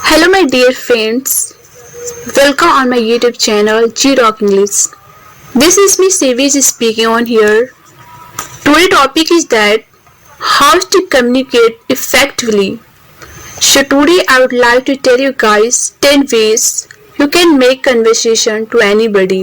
Hello my dear friends, welcome on my YouTube channel G Rock English. This is me Savage speaking on here. Today's topic is that how to communicate effectively. So today I would like to tell you guys 10 ways you can make conversation to anybody.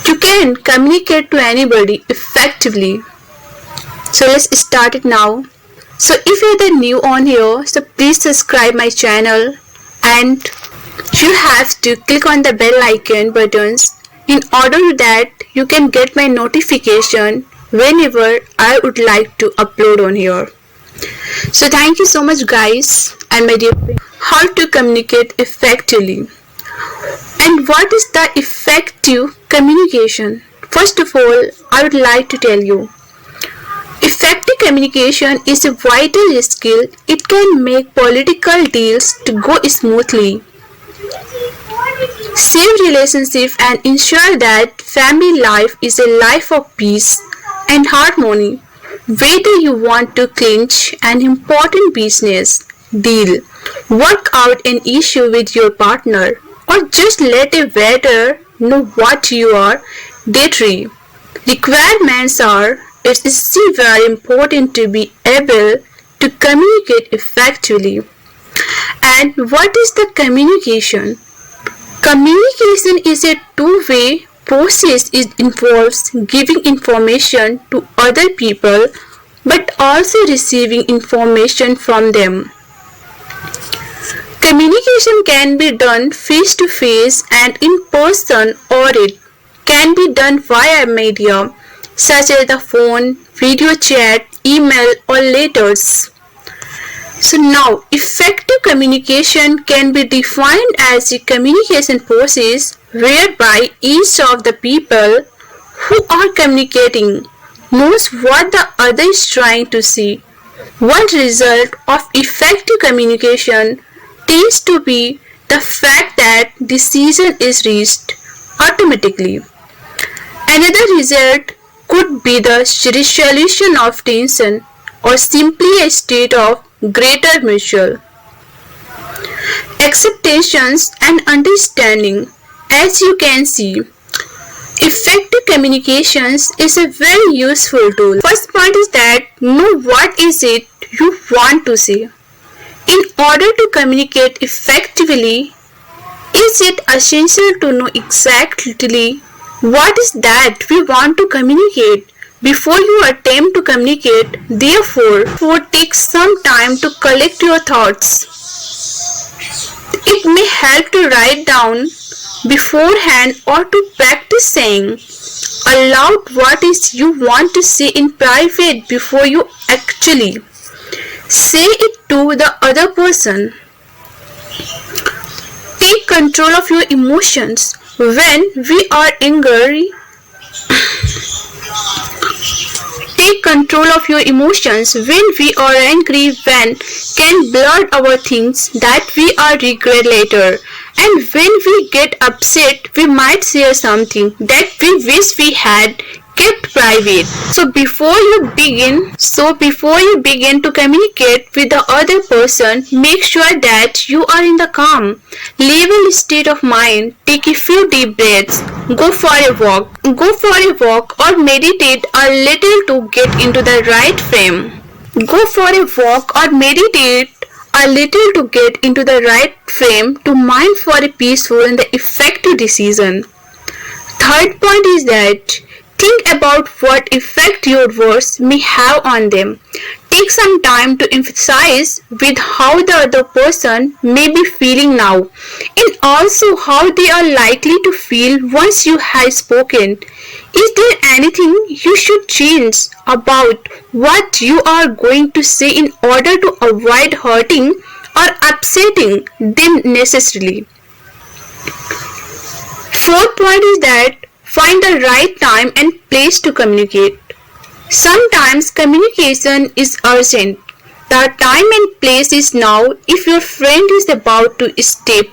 You can communicate to anybody effectively. So let's start it now. So if you're the new on here, so please subscribe my channel and you have to click on the bell icon buttons in order that you can get my notification whenever I would like to upload on here. So thank you so much guys and my dear friends. How to communicate effectively. And what is the effective communication? First of all, I would like to tell you. Effective communication is a vital skill. It can make political deals to go smoothly, save relationships and ensure that family life is a life of peace and harmony. Whether you want to clinch an important business deal, work out an issue with your partner, or just let a waiter know what you are dietary requirements are, it is still very important to be able to communicate effectively. And what is the communication? Communication is a two-way process. It involves giving information to other people but also receiving information from them. Communication can be done face-to-face and in person, or it can be done via media such as the phone, video chat, email or letters. So now, effective communication can be defined as a communication process whereby each of the people who are communicating knows what the other is trying to say. One result of effective communication tends to be the fact that decision is reached automatically. Another result could be the resolution of tension or simply a state of greater mutual acceptance and understanding. As you can see, effective communications is a very useful tool. First point is that know what is it you want to say. In order to communicate effectively, is it essential to know exactly what is that we want to communicate before you attempt to communicate? Therefore, take some time to collect your thoughts. It may help to write down beforehand or to practice saying aloud what is you want to say in private before you actually say it to the other person. Take control of your emotions. When we are angry, take control of your emotions. When we are angry, when can blur our things that we are regret later. And when we get upset, we might say something that we wish we had kept private. So before you begin to communicate with the other person, make sure that you are in the calm, level state of mind. Take a few deep breaths. Go for a walk or meditate a little to get into the right frame. Go for a walk or meditate a little to get into the right frame to mind for a peaceful and effective decision. Third point is that think about what effect your words may have on them. Take some time to emphasize with how the other person may be feeling now and also how they are likely to feel once you have spoken. Is there anything you should change about what you are going to say in order to avoid hurting or upsetting them necessarily? Fourth point is that find the right time and place to communicate. Sometimes communication is urgent. The time and place is now. If your friend is about to step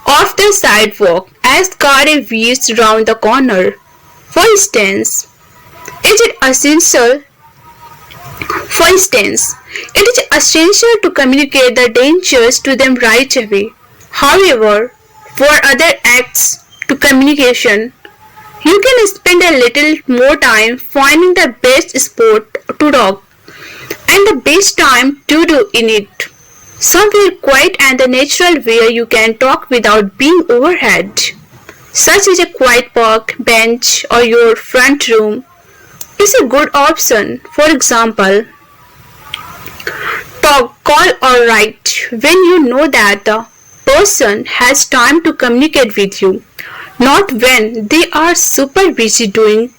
off the sidewalk as car veers round the corner, for instance, is it essential For instance, it is essential to communicate the dangers to them right away. However, for other acts to communication, you can spend a little more time finding the best spot to talk and the best time to do in it. Somewhere quiet and the natural where you can talk without being overheard, such as a quiet park, bench, or your front room, is a good option. For example, talk, call, or write when you know that the person has time to communicate with you, not when they are super busy doing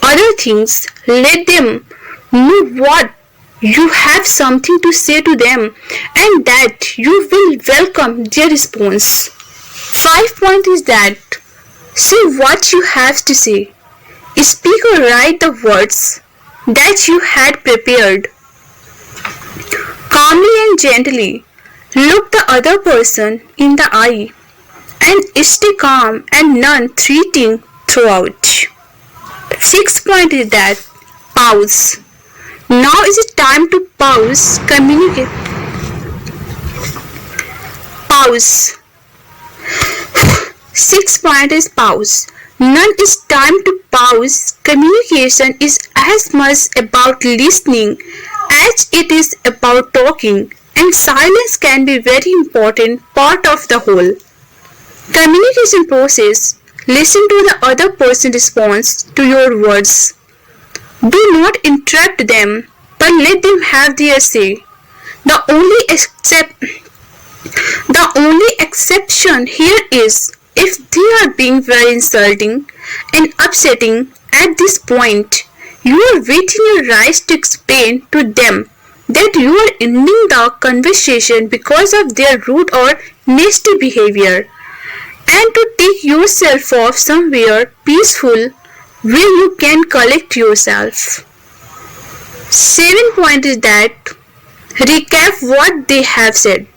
other things. Let them know what you have something to say to them and that you will welcome their response. 5 point is that say what you have to say. Speak or write the words that you had prepared. Calmly and gently look the other person in the eye and stay calm and non-threatening throughout. 6 point is that pause. Now is it time to pause, communicate. Pause. 6 point is pause. None is time to pause. Communication is as much about listening as it is about talking, and silence can be a very important part of the whole communication process. Listen to the other person's response to your words. Do not interrupt them, but let them have their say. The only exception here is if they are being very insulting and upsetting. At this point, you are within your rights to explain to them that you are ending the conversation because of their rude or nasty behavior, and to take yourself off somewhere peaceful where you can collect yourself. 7 point is that recap what they have said.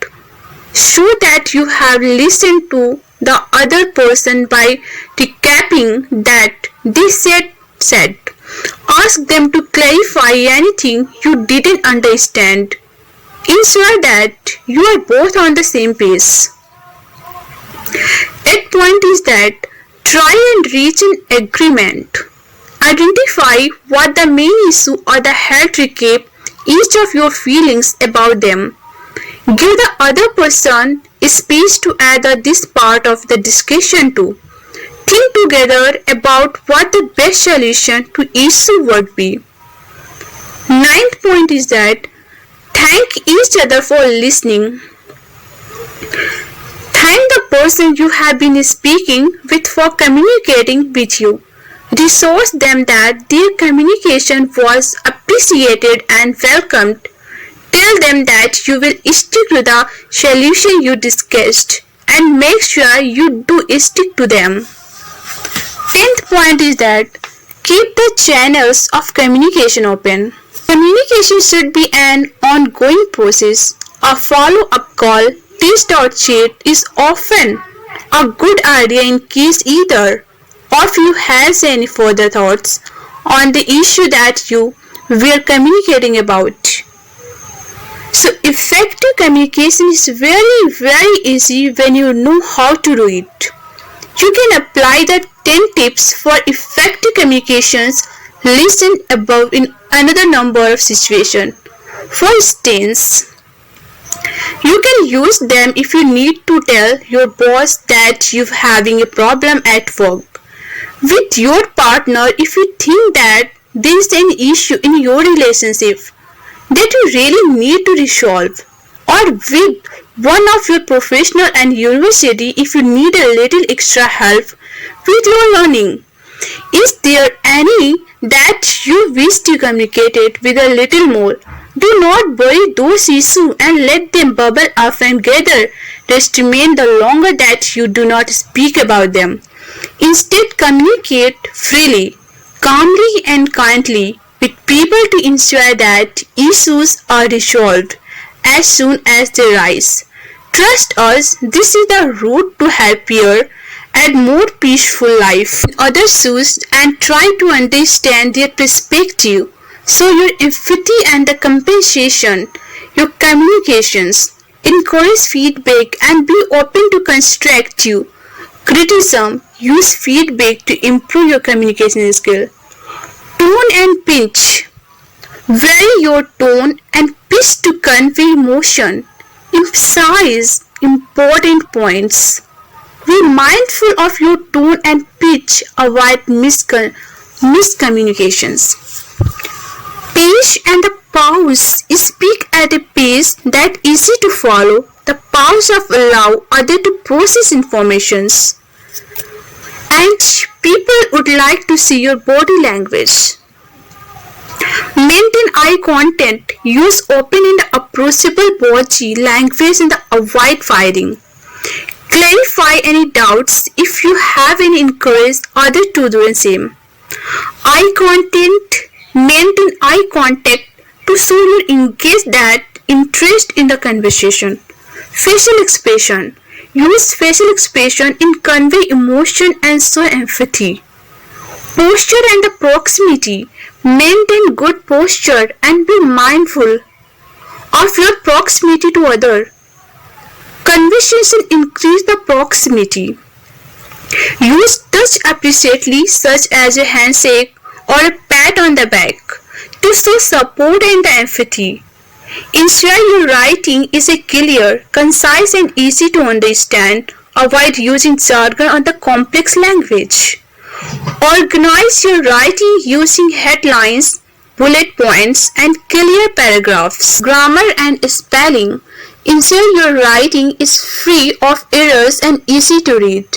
Show that you have listened to the other person by recapping that they said. Ask them to clarify anything you didn't understand. Ensure that you are both on the same page. 8 point is that try and reach an agreement. Identify what the main issue or the head recap each of your feelings about them. Give the other person space to add this part of the discussion to. Think together about what the best solution to issue would be. 9th point is that thank each other for listening. Thank the person you have been speaking with for communicating with you. Reassure them that their communication was appreciated and welcomed. Tell them that you will stick to the solution you discussed and make sure you do stick to them. 10th point is that keep the channels of communication open. Communication should be an ongoing process. A follow-up call, text or chat is often a good idea in case either of you has any further thoughts on the issue that you were communicating about. So effective communication is very easy when you know how to do it. You can apply the 10 tips for effective communications listed above in another number of situations. For instance, you can use them if you need to tell your boss that you're having a problem at work, with your partner if you think that there is an issue in your relationship that you really need to resolve, or with one of your professional and university if you need a little extra help with your learning. Is there any that you wish to communicate it with a little more? Do not bury those issues and let them bubble up and gather rest remain the longer that you do not speak about them. Instead, communicate freely, calmly and kindly with people to ensure that issues are resolved as soon as they rise. Trust us, this is the route to happier and more peaceful life in others' shoes, and try to understand their perspective So your empathy and the compensation, your communications, encourage feedback and be open to constructive criticism. Use feedback to improve your communication skill. Tone and pitch. Vary your tone and pitch to convey emotion. Emphasize important points. Be mindful of your tone and pitch. Avoid miscommunications. Pace and the pause. Speak at a pace that is easy to follow. The pause of allow others to process informations. And people would like to see your body language. Maintain eye contact. Use open and approachable body language and avoid firing. Clarify any doubts if you have and encourage others to do the same. Eye contact. Maintain eye contact to show your engaged that interest in the conversation. Facial expression. Use facial expression in convey emotion and show empathy. Posture and the proximity. Maintain good posture and be mindful of your proximity to others. Conversation increase the proximity. Use touch appreciately such as a handshake or a pat on the back to show support and empathy. Ensure your writing is clear, concise and easy to understand. Avoid using jargon or the complex language. Organize your writing using headlines, bullet points and clear paragraphs. Grammar and spelling. Ensure your writing is free of errors and easy to read.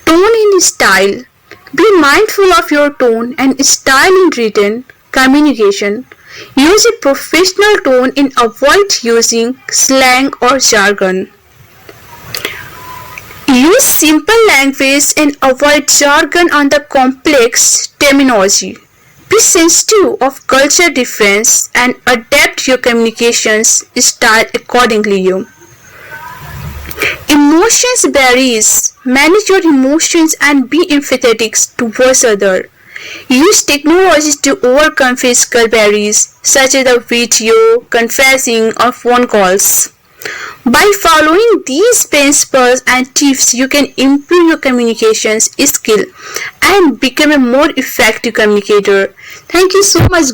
Tone and style. Be mindful of your tone and style in written communication. Use a professional tone and avoid using slang or jargon. Use simple language and avoid jargon on the complex terminology. Be sensitive of culture difference and adapt your communications style accordingly. Emotions varies. Manage your emotions and be empathetic towards others. Use technologies to overcome physical barriers such as the video, conferencing or phone calls. By following these principles and tips, you can improve your communications skill and become a more effective communicator. Thank you so much, guys.